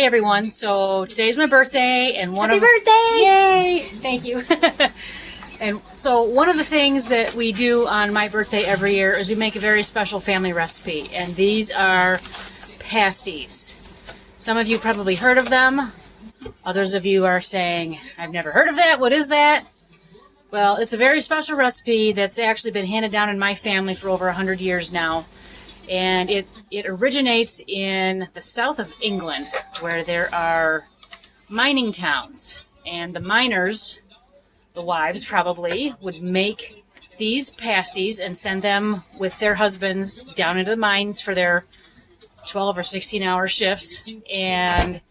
Hey everyone, so today's my birthday and Happy birthday! Yay! Thank you. And so one of the things that we do on my birthday every year is we make a very special family recipe, and these are pasties. Some of you probably heard of them. Others of you are saying, I've never heard of that. What is that? Well, it's a very special recipe that's actually been handed down in my family for over 100 years now. And it originates in the south of England, where there are mining towns. And the miners, the wives probably, would make these pasties and send them with their husbands down into the mines for their 12 or 16-hour shifts. And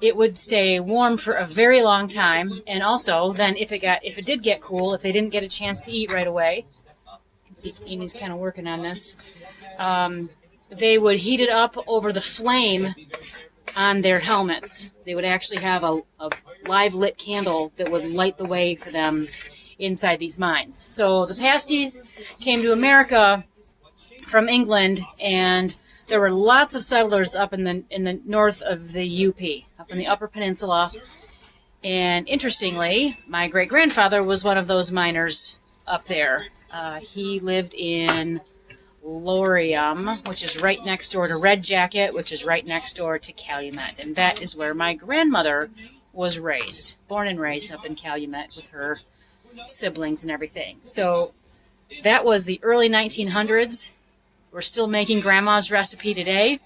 it would stay warm for a very long time. And also, then if it did get cool, if they didn't get a chance to eat right away, you can see Amy's kind of working on this. They would heat it up over the flame on their helmets. They would actually have a live lit candle that would light the way for them inside these mines. So the pasties came to America from England, and there were lots of settlers up in the north of the UP, up in the Upper Peninsula. And interestingly, my great-grandfather was one of those miners up there. He lived in Lorium, which is right next door to Red Jacket, which is right next door to Calumet. And that is where my grandmother was raised, born and raised up in Calumet with her siblings and everything. So that was the early 1900s. We're still making Grandma's recipe today,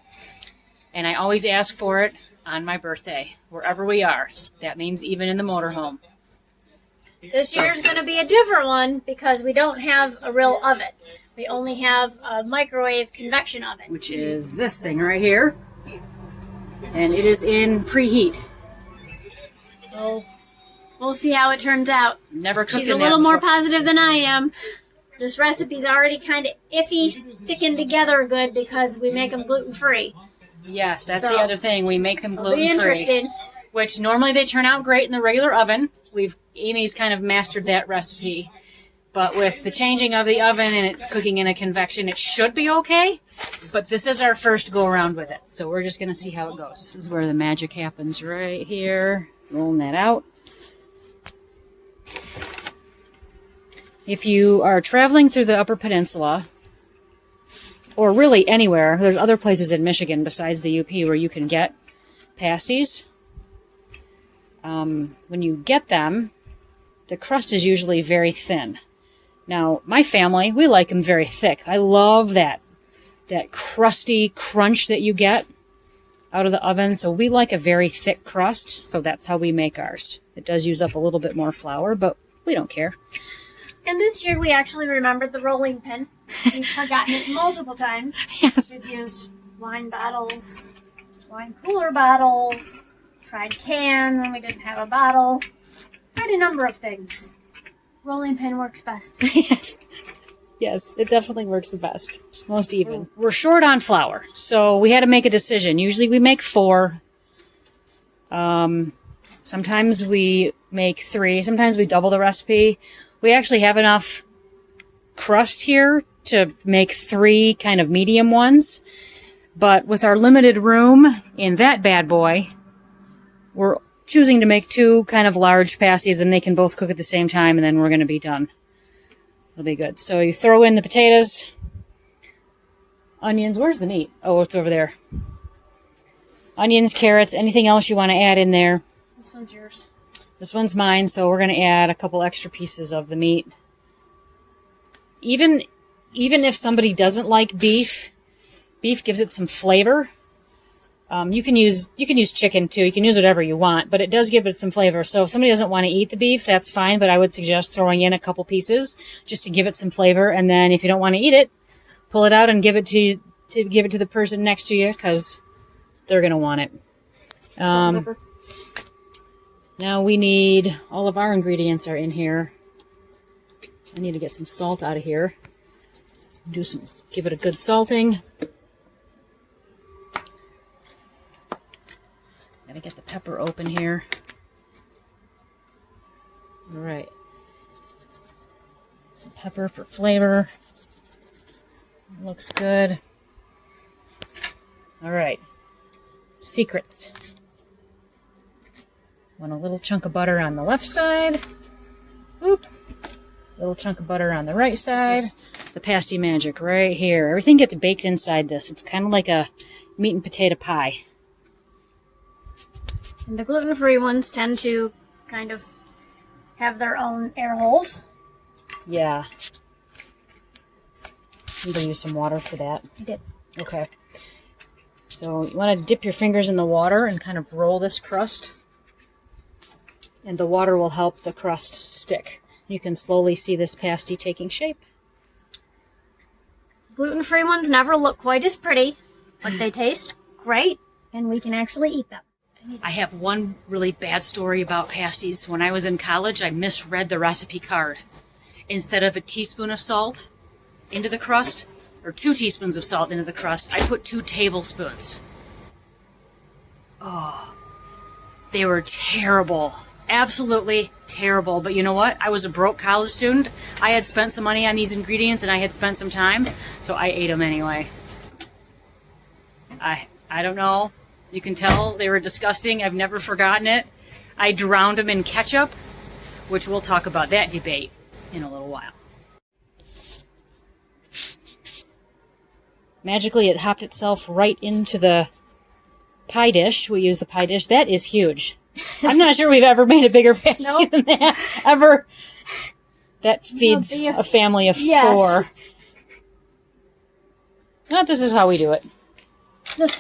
and I always ask for it on my birthday, wherever we are. That means even in the motorhome. This year's going to be a different one because we don't have a real oven. We only have a microwave convection oven. Which is this thing right here. And it is in preheat. So we'll see how it turns out. Never cooked She's a little more positive than I am. This recipe's already kind of iffy, sticking together good because we make them gluten-free. Yes, that's the other thing. We make them gluten-free. Be interested. Which normally they turn out great in the regular oven. Amy's kind of mastered that recipe. But with the changing of the oven and it cooking in a convection, it should be okay. But this is our first go-around with it. So we're just going to see how it goes. This is where the magic happens right here. Rolling that out. If you are traveling through the Upper Peninsula, or really anywhere, there's other places in Michigan besides the UP where you can get pasties. When you get them, the crust is usually very thin. Now, my family, we like them very thick. I love that crusty crunch that you get out of the oven. So we like a very thick crust, so that's how we make ours. It does use up a little bit more flour, but we don't care. And this year we actually remembered the rolling pin. We've forgotten it multiple times. Yes. We've used wine bottles, wine cooler bottles, tried cans when we didn't have a bottle. Tried a number of things. Rolling pin works best. Yes, it definitely works the best. Most even. We're short on flour, so we had to make a decision. Usually we make 4. Sometimes we make 3. Sometimes we double the recipe. We actually have enough crust here to make 3 kind of medium ones. But with our limited room in that bad boy, we're choosing to make 2 kind of large pasties, and they can both cook at the same time, and then we're going to be done. It'll be good. So you throw in the potatoes, onions. Where's the meat? Oh, it's over there. Onions, carrots, anything else you want to add in there. This one's yours. This one's mine, so we're going to add a couple extra pieces of the meat. Even if somebody doesn't like beef gives it some flavor. You can use chicken too. You can use whatever you want, but it does give it some flavor. So if somebody doesn't want to eat the beef, that's fine, but I would suggest throwing in a couple pieces just to give it some flavor. And then if you don't want to eat it, pull it out and give it to the person next to you, because they're going to want it. Now we need, all of our ingredients are in here. I need to get some salt out of here. Give it a good salting. Gotta get the pepper open here. All right. Some pepper for flavor. Looks good. All right. Secrets. Want a little chunk of butter on the left side. Oop. Little chunk of butter on the right side. The pasty magic right here. Everything gets baked inside this. It's kind of like a meat and potato pie. And the gluten-free ones tend to kind of have their own air holes. Yeah. I'm going to use some water for that. I did. Okay. So you want to dip your fingers in the water and kind of roll this crust. And the water will help the crust stick. You can slowly see this pasty taking shape. Gluten-free ones never look quite as pretty, but they taste great, and we can actually eat them. I have one really bad story about pasties. When I was in college, I misread the recipe card. Instead of a teaspoon of salt into the crust, or 2 teaspoons of salt into the crust, I put 2 tablespoons. Oh, they were terrible. Absolutely terrible. But you know what? I was a broke college student. I had spent some money on these ingredients and I had spent some time, so I ate them anyway. I don't know. You can tell they were disgusting. I've never forgotten it. I drowned them in ketchup, which we'll talk about that debate in a little while. Magically, it hopped itself right into the pie dish. We use the pie dish. That is huge. I'm not sure we've ever made a bigger pasty than that. Ever. That feeds a family of 4. Well, this is how we do it. This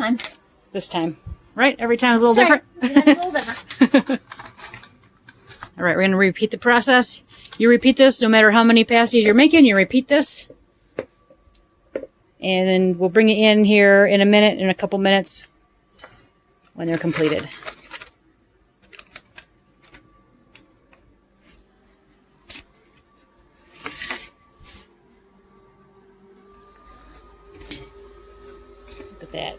time. Right? Every time is a little different? Every time is a little different. All right, we're going to repeat the process. You repeat this no matter how many pasties you're making. You repeat this. And then we'll bring it in here in a couple minutes when they're completed. Look at that.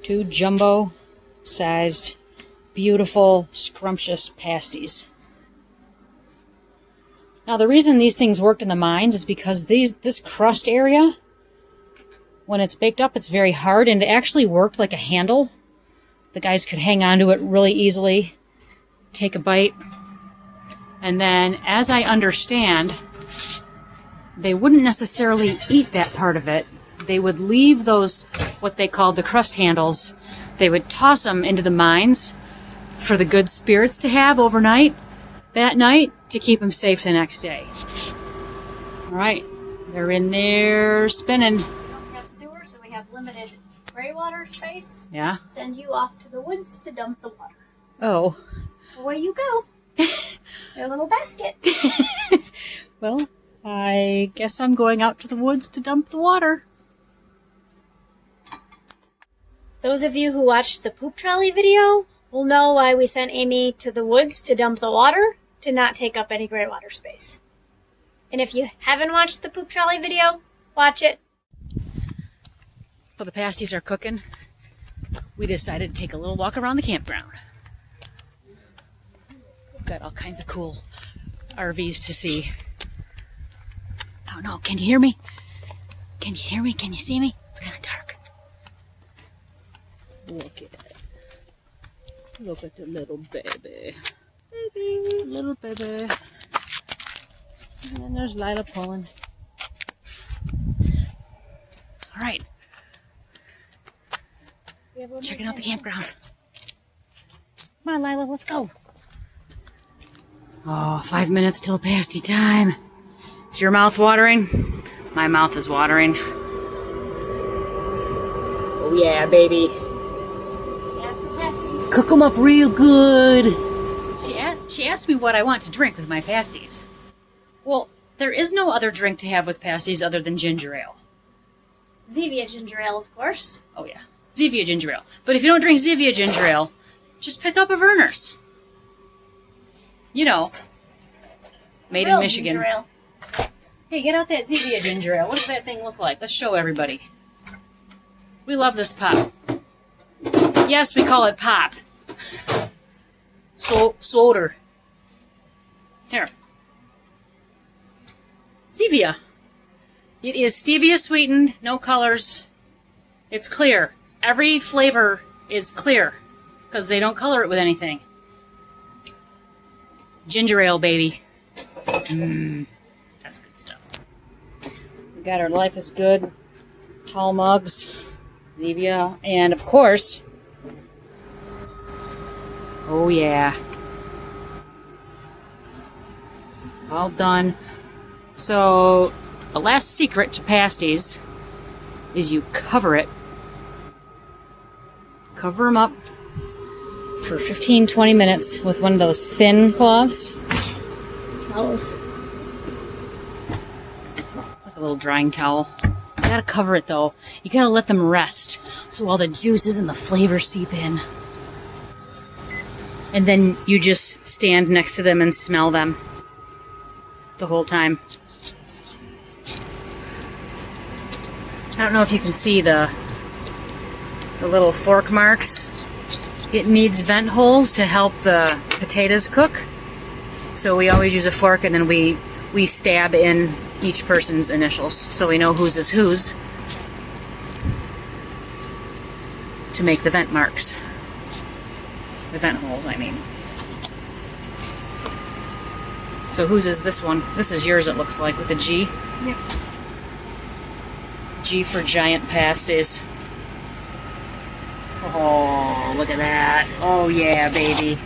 2 jumbo-sized, beautiful, scrumptious pasties. Now, the reason these things worked in the mines is because this crust area, when it's baked up, it's very hard, and it actually worked like a handle. The guys could hang on to it really easily, take a bite, and then, as I understand, they wouldn't necessarily eat that part of it. They would leave those, what they called the crust handles, they would toss them into the mines for the good spirits to have overnight, that night, to keep them safe the next day. All right, they're in there spinning. We don't have sewer, so we have limited gray water space. Yeah? Send you off to the woods to dump the water. Oh. Away you go. Their little basket. Well, I guess I'm going out to the woods to dump the water. Those of you who watched the poop trolley video will know why we sent Amy to the woods to dump the water, to not take up any gray water space. And if you haven't watched the poop trolley video, watch it. While the pasties are cooking, we decided to take a little walk around the campground. We've got all kinds of cool RVs to see. Oh no, can you hear me? Can you hear me? Can you see me? It's kind of dark. Look at it. Look at the little baby. Baby, little baby. And there's Lila pulling. All right. Checking out the campground. Come on, Lila, let's go. Oh, 5 minutes till pasty time. Is your mouth watering? My mouth is watering. Oh yeah, baby. Cook them up real good. She asked me what I want to drink with my pasties. Well, there is no other drink to have with pasties other than ginger ale. Zevia ginger ale, of course. Oh yeah, Zevia ginger ale. But if you don't drink Zevia ginger ale, just pick up a Verner's. You know, made in Michigan. Ginger ale. Hey, get out that Zevia ginger ale. What does that thing look like? Let's show everybody. We love this pop. Yes, we call it pop. Soda. Here. Zevia. It is stevia sweetened, no colors. It's clear. Every flavor is clear because they don't color it with anything. Ginger ale, baby. That's good stuff. We got our Life is Good tall mugs, Zevia, and of course, oh yeah, all done. So the last secret to pasties is you cover it. Cover them up for 15-20 minutes with one of those thin cloths. Towels. Like a little drying towel. You gotta cover it though. You gotta let them rest so all the juices and the flavors seep in. And then you just stand next to them and smell them the whole time. I don't know if you can see the little fork marks. It needs vent holes to help the potatoes cook. So we always use a fork and then we stab in each person's initials so we know whose is whose to make the vent marks. The vent holes, I mean. So whose is this one? This is yours, it looks like, with a G. Yep. G for giant pasties. Oh, look at that. Oh yeah, baby.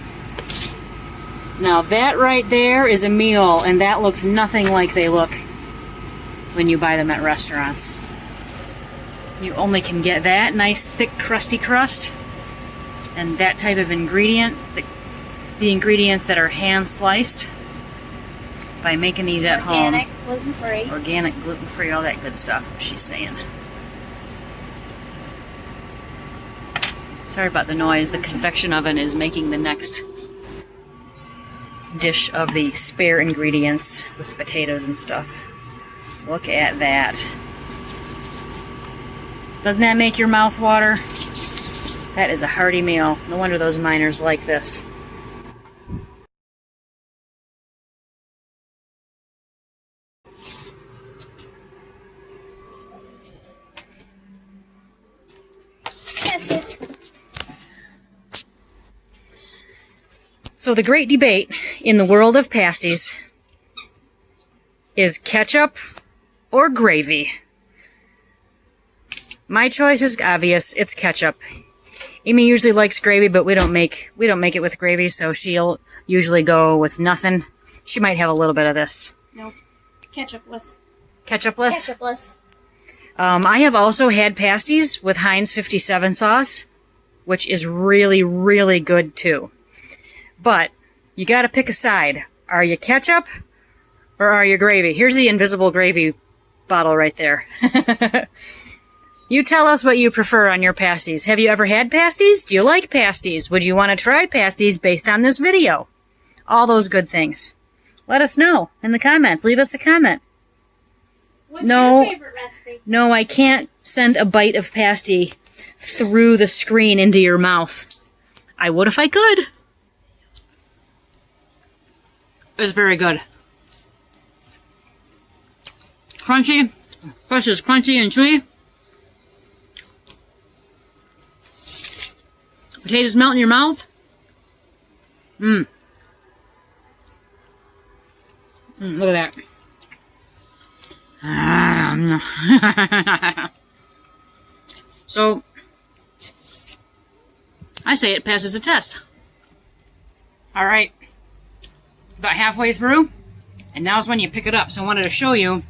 Now that right there is a meal, and that looks nothing like they look when you buy them at restaurants. You only can get that nice, thick, crusty crust, and that type of ingredient, the ingredients that are hand-sliced, by making these at home. Organic, gluten-free. Organic, gluten-free, all that good stuff, she's saying. Sorry about the noise. The convection oven is making the next dish of the spare ingredients with potatoes and stuff. Look at that. Doesn't that make your mouth water? That is a hearty meal. No wonder those miners like this. Yes. So the great debate in the world of pasties is ketchup or gravy. My choice is obvious. It's ketchup. Amy usually likes gravy, but we don't make it with gravy, so she'll usually go with nothing. She might have a little bit of this. Nope. Ketchupless. Ketchupless? Ketchupless. I have also had pasties with Heinz 57 sauce, which is really, really good too. But you gotta pick a side. Are you ketchup or are you gravy? Here's the invisible gravy bottle right there. You tell us what you prefer on your pasties. Have you ever had pasties? Do you like pasties? Would you want to try pasties based on this video? All those good things. Let us know in the comments. Leave us a comment. What's your favorite recipe? No, I can't send a bite of pasty through the screen into your mouth. I would if I could. It's very good. Crunchy. Fresh is crunchy and chewy. Potatoes melt in your mouth. Look at that. So, I say it passes the test. Alright. About halfway through, and now's when you pick it up. So I wanted to show you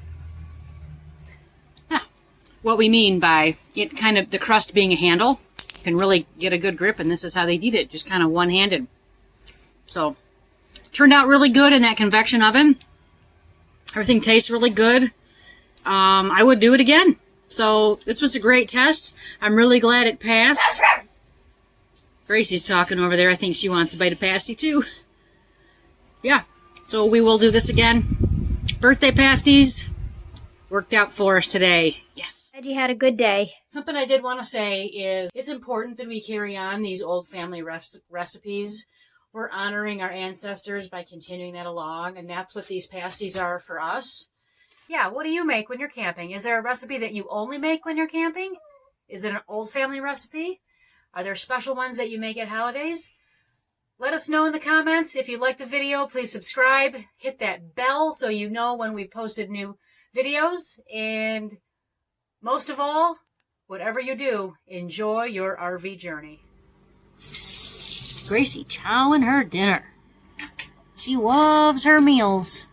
what we mean by it kind of, the crust being a handle. You can really get a good grip, and this is how they eat it, just kind of one-handed. So, turned out really good in that convection oven. Everything tastes really good. I would do it again. So, this was a great test. I'm really glad it passed. Gracie's talking over there. I think she wants a bite of pasty, too. Yeah, so we will do this again. Birthday pasties worked out for us today. Yes. Glad you had a good day. Something I did want to say is it's important that we carry on these old family recipes. We're honoring our ancestors by continuing that along, and that's what these pasties are for us. Yeah, what do you make when you're camping? Is there a recipe that you only make when you're camping? Is it an old family recipe? Are there special ones that you make at holidays? Let us know in the comments if you like the video. Please subscribe. Hit that bell so you know when we've posted new videos. And most of all, whatever you do, enjoy your RV journey. Gracie chowing her dinner. She loves her meals.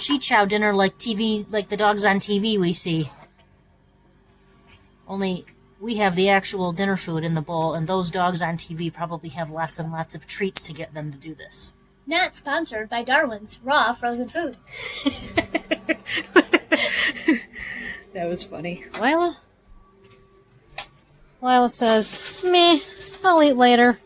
She chow dinner like the dogs on TV we see. Only we have the actual dinner food in the bowl, and those dogs on TV probably have lots and lots of treats to get them to do this. Not sponsored by Darwin's raw frozen food. That was funny. Lila says, meh, I'll eat later.